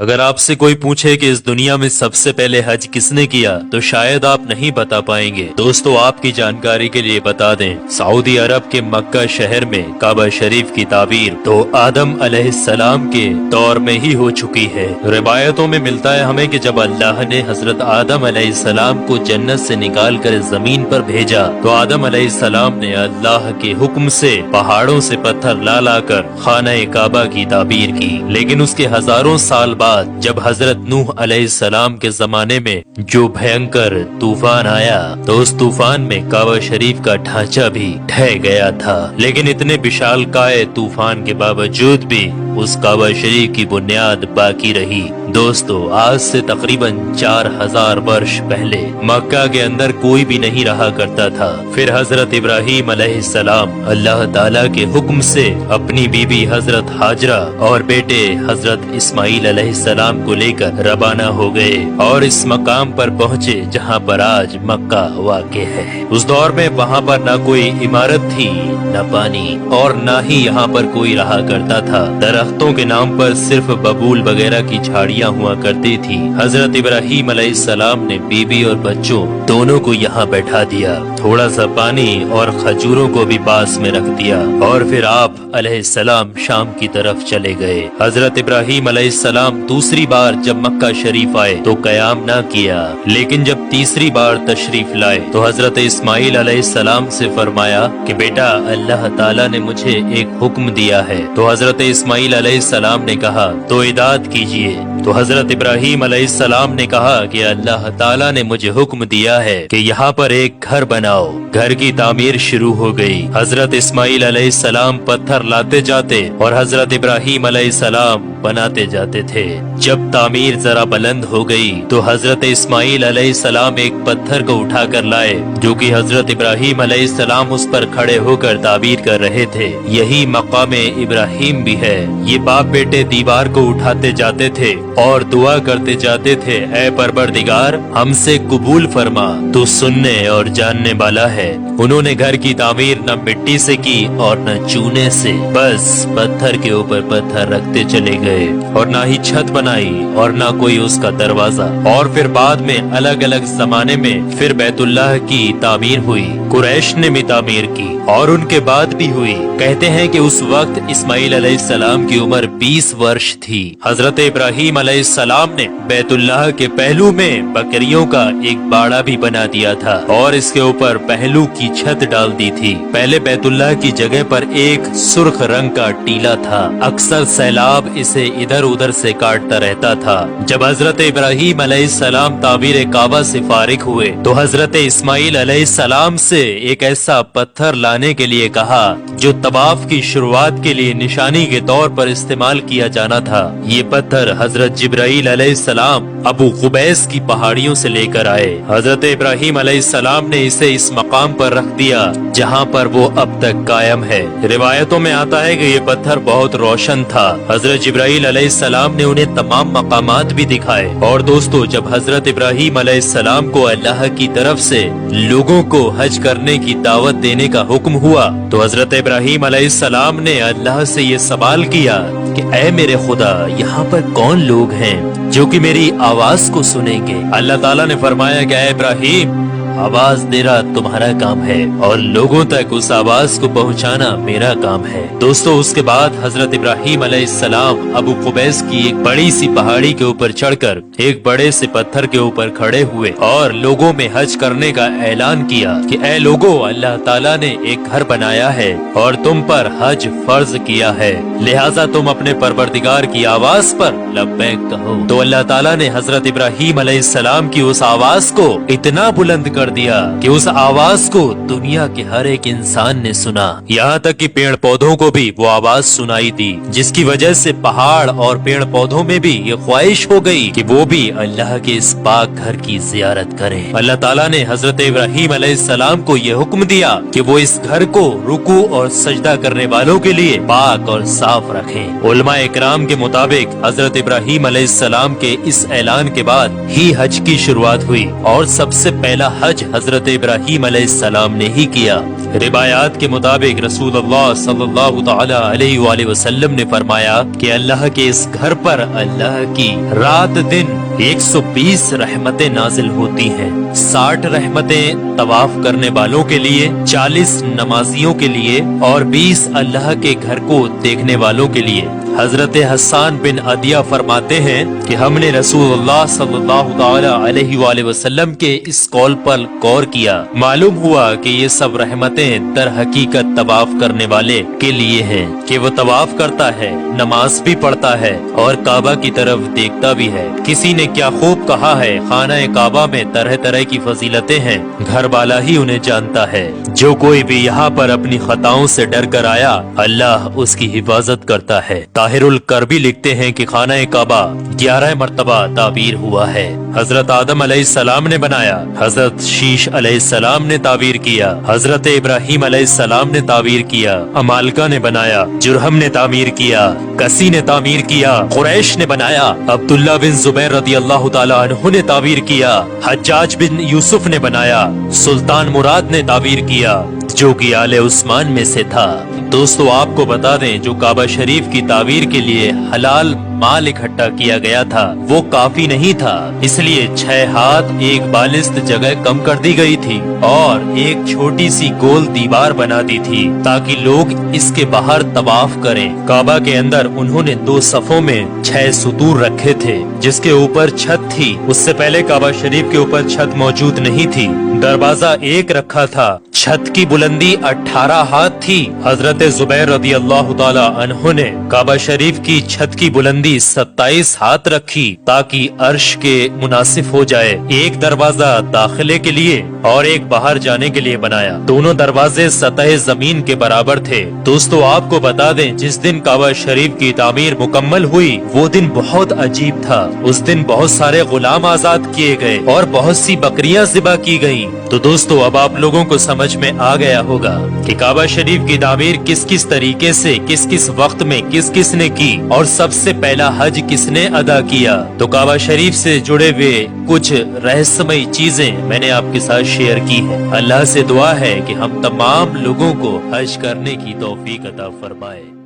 اگر آپ سے کوئی پوچھے کہ اس دنیا میں سب سے پہلے حج کس نے کیا تو شاید آپ نہیں بتا پائیں گے۔ دوستو آپ کی جانکاری کے لیے بتا دیں، سعودی عرب کے مکہ شہر میں کعبہ شریف کی تعمیر تو آدم علیہ السلام کے دور میں ہی ہو چکی ہے۔ روایتوں میں ملتا ہے ہمیں کہ جب اللہ نے حضرت آدم علیہ السلام کو جنت سے نکال کر زمین پر بھیجا تو آدم علیہ السلام نے اللہ کے حکم سے پہاڑوں سے پتھر لا لا کر خانہ کعبہ کی تعمیر کی، لیکن اس کے ہزاروں سال بعد جب حضرت نوح علیہ السلام کے زمانے میں جو بھینکر طوفان آیا تو اس طوفان میں کعبہ شریف کا ڈھانچہ بھی ڈھہ گیا تھا، لیکن اتنے وشال کائے طوفان کے باوجود بھی اس کعبہ شریف کی بنیاد باقی رہی۔ دوستو آج سے تقریباً 4000 برس پہلے مکہ کے اندر کوئی بھی نہیں رہا کرتا تھا۔ پھر حضرت ابراہیم علیہ السلام اللہ تعالیٰ کے حکم سے اپنی بیوی حضرت ہاجرہ اور بیٹے حضرت اسماعیل علیہ السلام کو لے کر روانہ ہو گئے اور اس مقام پر پہنچے جہاں پر آج مکہ واقع ہے۔ اس دور میں وہاں پر نہ کوئی عمارت تھی، نہ پانی، اور نہ ہی یہاں پر کوئی رہا کرتا تھا۔ درختوں کے نام پر صرف ببول وغیرہ کی جھاڑیاں ہوا کرتی تھی۔ حضرت ابراہیم علیہ السلام نے بیوی اور بچوں دونوں کو یہاں بیٹھا دیا، تھوڑا سا پانی اور کھجوروں کو بھی پاس میں رکھ دیا، اور پھر آپ علیہ السلام شام کی طرف چلے گئے۔ حضرت ابراہیم علیہ السلام دوسری بار جب مکہ شریف آئے تو قیام نہ کیا، لیکن جب تیسری بار تشریف لائے تو حضرت اسماعیل علیہ السلام سے فرمایا کہ بیٹا اللہ تعالیٰ نے مجھے ایک حکم دیا ہے۔ تو حضرت اسماعیل علیہ السلام نے کہا تو اطاعت کیجیے۔ تو حضرت ابراہیم علیہ السلام نے کہا کہ اللہ تعالیٰ نے مجھے حکم دیا ہے کہ یہاں پر ایک گھر بناؤ۔ گھر کی تعمیر شروع ہو گئی۔ حضرت اسماعیل علیہ السلام پتھر لاتے جاتے اور حضرت ابراہیم علیہ السلام بناتے جاتے تھے۔ جب تعمیر ذرا بلند ہو گئی تو حضرت اسماعیل علیہ السلام ایک پتھر کو اٹھا کر لائے جو کہ حضرت ابراہیم علیہ السلام اس پر کھڑے ہو کر تعمیر کر رہے تھے۔ یہی مقام ابراہیم بھی ہے۔ یہ باپ بیٹے دیوار کو اٹھاتے جاتے تھے اور دعا کرتے جاتے تھے، اے پروردگار ہم سے قبول فرما، تو سننے اور جاننے والا ہے۔ انہوں نے گھر کی تعمیر نہ مٹی سے کی اور نہ چونے سے، بس پتھر کے اوپر پتھر رکھتے چلے گئے، اور نہ ہی چھت بنائی اور نہ کوئی اس کا دروازہ۔ اور پھر بعد میں الگ الگ زمانے میں پھر بیت اللہ کی تعمیر ہوئی، قریش نے بھی تعمیر کی اور ان کے بعد بھی ہوئی۔ کہتے ہیں کہ اس وقت اسماعیل علیہ السلام کی عمر 20 برس تھی۔ حضرت ابراہیم علیہ السلام نے بیت اللہ کے پہلو میں بکریوں کا ایک باڑا بھی بنا دیا تھا اور اس کے اوپر پہلو کی چھت ڈال دی تھی۔ پہلے بیت اللہ کی جگہ پر ایک سرخ رنگ کا ٹیلا تھا، اکثر سیلاب اسے ادھر ادھر سے کاٹتا رہتا تھا۔ جب حضرت ابراہیم علیہ السلام تعمیر کعبہ سے فارغ ہوئے تو حضرت اسماعیل علیہ السلام سے ایک ایسا پتھر لانے کے لیے کہا جو طواف کی شروعات کے لیے نشانی کے طور پر استعمال کیا جانا تھا۔ یہ پتھر حضرت جبرائیل علیہ السلام ابو قبیس کی پہاڑیوں سے لے کر آئے۔ حضرت ابراہیم علیہ السلام نے اسے اس مقام پر رکھ دیا جہاں پر وہ اب تک قائم ہے۔ روایتوں میں آتا ہے کہ یہ پتھر بہت روشن تھا۔ حضرت جبرائیل علیہ السلام نے انہیں تمام مقامات بھی دکھائے۔ اور دوستو جب حضرت ابراہیم علیہ السلام کو اللہ کی طرف سے لوگوں کو حج کرنے کی دعوت دینے کا حکم ہوا تو حضرت ابراہیم علیہ السلام نے اللہ سے یہ سوال کیا کہ اے میرے خدا یہاں پر کون لوگ ہیں جو کہ میری آواز کو سنیں گے؟ اللہ تعالیٰ نے فرمایا کہ اے ابراہیم آواز دینا تمہارا کام ہے اور لوگوں تک اس آواز کو پہنچانا میرا کام ہے۔ دوستو اس کے بعد حضرت ابراہیم علیہ السلام ابو قبیس کی ایک بڑی سی پہاڑی کے اوپر چڑھ کر ایک بڑے سے پتھر کے اوپر کھڑے ہوئے اور لوگوں میں حج کرنے کا اعلان کیا کہ اے لوگوں اللہ تعالیٰ نے ایک گھر بنایا ہے اور تم پر حج فرض کیا ہے، لہٰذا تم اپنے پروردگار کی آواز پر لبیک کہو۔ تو اللہ تعالیٰ نے حضرت ابراہیم علیہ السلام کی اس آواز کو اتنا بلند کر دیا کہ اس آواز کو دنیا کے ہر ایک انسان نے سنا، یہاں تک کہ پیڑ پودوں کو بھی وہ آواز سنائی دی، جس کی وجہ سے پہاڑ اور پیڑ پودوں میں بھی یہ خواہش ہو گئی کہ وہ بھی اللہ کے اس پاک گھر کی زیارت کریں۔ اللہ تعالیٰ نے حضرت ابراہیم علیہ السلام کو یہ حکم دیا کہ وہ اس گھر کو رکوع اور سجدہ کرنے والوں کے لیے پاک اور صاف رکھیں۔ علماء اکرام کے مطابق حضرت ابراہیم علیہ السلام کے اس اعلان کے بعد ہی حج کی شروعات ہوئی اور سب سے پہلا حج حضرت ابراہیم علیہ السلام نے ہی کیا۔ روایات کے مطابق رسول اللہ صلی اللہ تعالی علیہ وآلہ وسلم نے فرمایا کہ اللہ کے اس گھر پر اللہ کی رات دن 120 رحمتیں نازل ہوتی ہیں، 60 رحمتیں طواف کرنے والوں کے لیے، 40 نمازیوں کے لیے اور 20 اللہ کے گھر کو دیکھنے والوں کے لیے۔ حضرت حسان بن عدیہ فرماتے ہیں کہ ہم نے رسول اللہ صلی اللہ تعالی علیہ وآلہ وسلم کے اس قول پر غور کیا، معلوم ہوا کہ یہ سب رحمتیں در حقیقت طواف کرنے والے کے لیے ہیں، کہ وہ طواف کرتا ہے، نماز بھی پڑھتا ہے اور کعبہ کی طرف دیکھتا بھی ہے۔ کسی نے کیا خوب کہا ہے، خانہ کعبہ میں طرح طرح کی فضیلتیں ہیں، گھر والا ہی انہیں جانتا ہے۔ جو کوئی بھی یہاں پر اپنی خطاؤں سے ڈر کر آیا، اللہ اس کی حفاظت کرتا ہے۔ طاہر الکربی لکھتے ہیں کہ خانہ کعبہ 11 مرتبہ تعبیر ہوا ہے۔ حضرت آدم علیہ السلام نے بنایا، حضرت شیش علیہ السلام نے تعبیر کیا، حضرت ابراہیم علیہ السلام نے تعبیر کیا، امالکہ نے بنایا، جرہم نے تعمیر کیا، کسی نے تعمیر کیا، قریش نے بنایا، عبداللہ بن زبیر رضی اللہ تعالی عنہ نے تعبیر کیا، حجاج بن یوسف نے بنایا، سلطان مراد نے تعبیر کیا جو کہ آل عثمان میں سے تھا۔ دوستو آپ کو بتا دیں، جو کعبہ شریف کی تعمیر کے لیے حلال مال اکٹھا کیا گیا تھا وہ کافی نہیں تھا، اس لیے 6 ہاتھ ایک بالست جگہ کم کر دی گئی تھی اور ایک چھوٹی سی گول دیوار بنا دی تھی تاکہ لوگ اس کے باہر طواف کریں۔ کعبہ کے اندر انہوں نے 2 صفوں میں 6 ستور رکھے تھے جس کے اوپر چھت تھی۔ اس سے پہلے کعبہ شریف کے اوپر چھت موجود نہیں تھی، دروازہ ایک رکھا تھا، چھت کی بلندی 18 ہاتھ تھی۔ حضرت زبیر رضی اللہ تعالی عنہ نے کعبہ شریف کی چھت کی بلندی 27 ہاتھ رکھی تاکہ عرش کے مناسب ہو جائے۔ ایک دروازہ داخلے کے لیے اور ایک باہر جانے کے لیے بنایا، دونوں دروازے سطح زمین کے برابر تھے۔ دوستو آپ کو بتا دیں، جس دن کعبہ شریف کی تعمیر مکمل ہوئی وہ دن بہت عجیب تھا۔ اس دن بہت سارے غلام آزاد کیے گئے اور بہت سی بکریاں ذبح کی گئیں۔ تو دوستو اب آپ لوگوں کو سمجھ میں آ گیا ہوگا کہ کعبہ شریف کی تعمیر کس کس طریقے سے، کس کس وقت میں کس کس نے کی اور سب سے پہلا حج کس نے ادا کیا۔ تو کعبہ شریف سے جڑے ہوئے کچھ رہسیائی چیزیں میں نے آپ کے ساتھ شیئر کی ہیں۔ اللہ سے دعا ہے کہ ہم تمام لوگوں کو حج کرنے کی توفیق عطا فرمائے۔